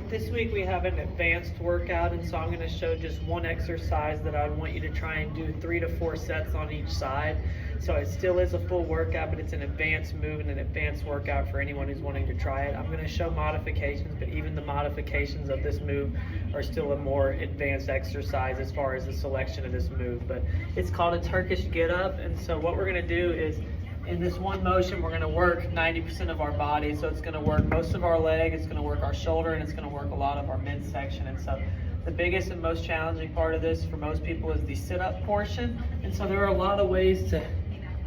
This week we have an advanced workout, and so I'm going to show just one exercise that I want you to try and do 3 to 4 sets on each side. So it still is a full workout, but it's an advanced move and an advanced workout for anyone who's wanting to try it. I'm going to show modifications, but even the modifications of this move are still a more advanced exercise as far as the selection of this move. But it's called a Turkish Get Up, and so what we're going to do is in this one motion, we're going to work 90% of our body. So it's going to work most of our leg, it's going to work our shoulder, and it's going to work a lot of our midsection. And so the biggest and most challenging part of this for most people is the sit-up portion. And so there are a lot of ways to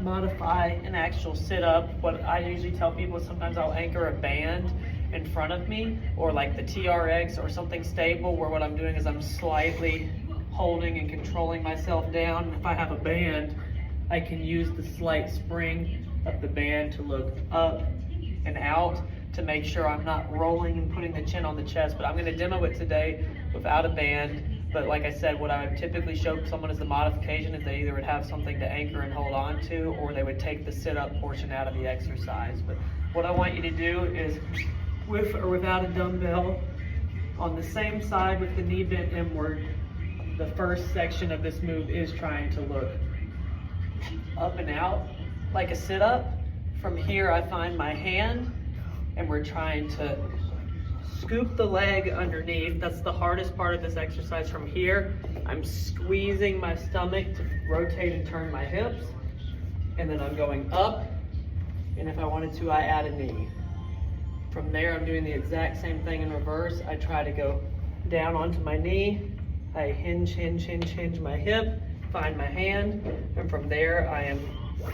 modify an actual sit-up. What I usually tell people is sometimes I'll anchor a band in front of me, or like the TRX or something stable, where what I'm doing is I'm slightly holding and controlling myself down. And if I have a band, I can use the slight spring of the band to look up and out to make sure I'm not rolling and putting the chin on the chest. But I'm going to demo it today without a band. But like I said, what I would typically show someone as the modification is they either would have something to anchor and hold on to, or they would take the sit-up portion out of the exercise. But what I want you to do is, with or without a dumbbell, on the same side with the knee bent inward, the first section of this move is trying to look up and out like a sit-up. From here I find my hand and we're trying to scoop the leg underneath. That's the hardest part of this exercise. From here I'm squeezing my stomach to rotate and turn my hips, and then I'm going up, and if I wanted to I add a knee. From there I'm doing the exact same thing in reverse. I try to go down onto my knee, I hinge my hip, find my hand, and from there I am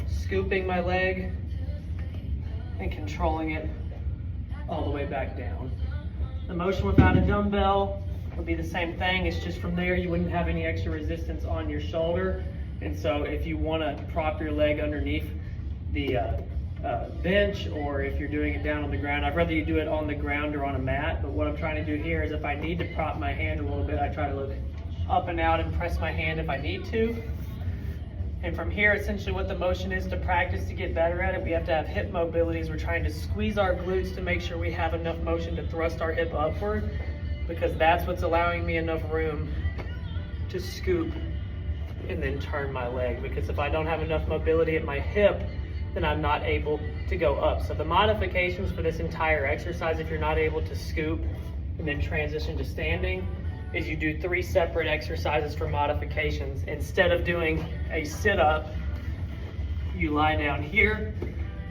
scooping my leg and controlling it all the way back down. The motion without a dumbbell would be the same thing. It's just from there you wouldn't have any extra resistance on your shoulder, and so if you want to prop your leg underneath the bench, or if you're doing it down on the ground, I'd rather you do it on the ground or on a mat. But what I'm trying to do here is if I need to prop my hand a little bit, I try to look up and out and press my hand if I need to. And from here, essentially what the motion is to practice to get better at it, we have to have hip mobilities. We're trying to squeeze our glutes to make sure we have enough motion to thrust our hip upward, because that's what's allowing me enough room to scoop and then turn my leg. Because if I don't have enough mobility at my hip, then I'm not able to go up. So the modifications for this entire exercise, if you're not able to scoop and then transition to standing, is you do 3 separate exercises for modifications. Instead of doing a sit-up, you lie down here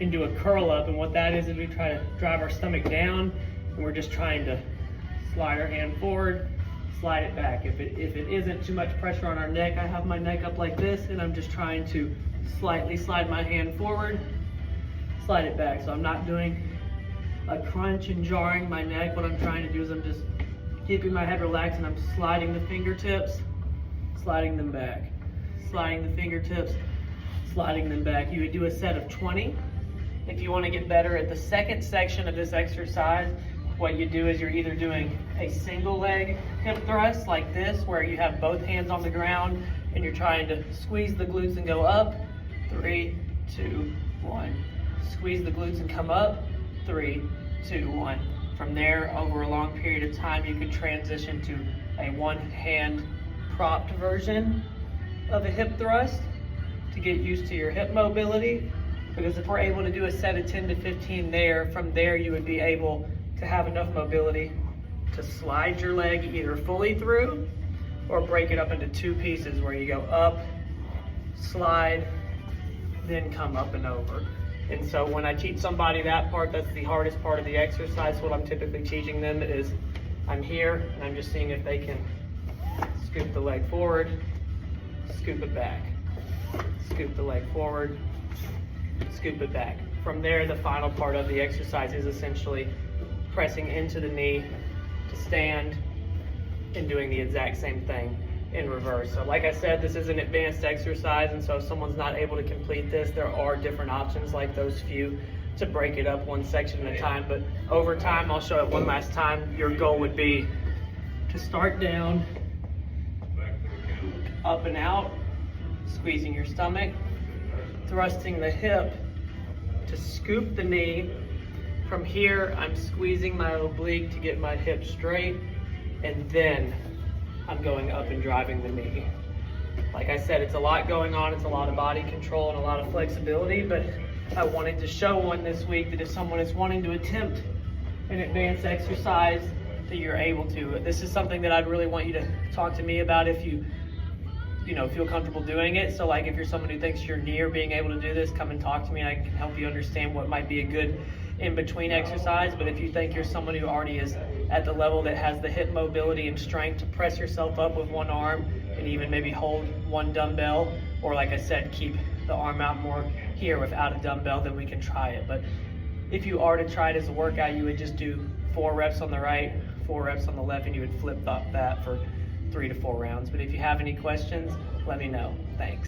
and do a curl up. And what that is we try to drive our stomach down, and we're just trying to slide our hand forward, slide it back. If it isn't too much pressure on our neck, I have my neck up like this, and I'm just trying to slightly slide my hand forward, slide it back. So I'm not doing a crunch and jarring my neck. What I'm trying to do is I'm just keeping my head relaxed, and I'm sliding the fingertips, sliding them back, sliding the fingertips, sliding them back. You would do a set of 20. If you want to get better at the second section of this exercise, what you do is you're either doing a single leg hip thrust like this, where you have both hands on the ground and you're trying to squeeze the glutes and go up. 3, 2, 1. Squeeze the glutes and come up. 3, 2, 1. From there, over a long period of time, you could transition to a one-hand propped version of a hip thrust to get used to your hip mobility. Because if we're able to do a set of 10 to 15 there, from there you would be able to have enough mobility to slide your leg either fully through or break it up into 2 pieces, where you go up, slide, then come up and over. And so when I teach somebody that part, that's the hardest part of the exercise. What I'm typically teaching them is I'm here and I'm just seeing if they can scoop the leg forward, scoop it back, scoop the leg forward, scoop it back. From there, the final part of the exercise is essentially pressing into the knee to stand and doing the exact same thing in reverse. So like I said, this is an advanced exercise, and so if someone's not able to complete this, there are different options like those few to break it up one section at a time. But over time, I'll show it one last time. Your goal would be to start down, up and out, squeezing your stomach, thrusting the hip to scoop the knee, From here, I'm squeezing my oblique to get my hip straight, and then I'm going up and driving the knee. Like I said, it's a lot going on. It's a lot of body control and a lot of flexibility, but I wanted to show one this week that if someone is wanting to attempt an advanced exercise, that you're able to. This is something that I'd really want you to talk to me about if you feel comfortable doing it. So like if you're someone who thinks you're near being able to do this, come and talk to me and I can help you understand what might be a good in-between exercise. But if you think you're someone who already is at the level that has the hip mobility and strength to press yourself up with one arm and even maybe hold one dumbbell, or like I said, keep the arm out more here without a dumbbell, then we can try it. But if you are to try it as a workout, you would just do 4 reps on the right, 4 reps on the left, and you would flip up that for 3 to 4 rounds. But if you have any questions, let me know. Thanks.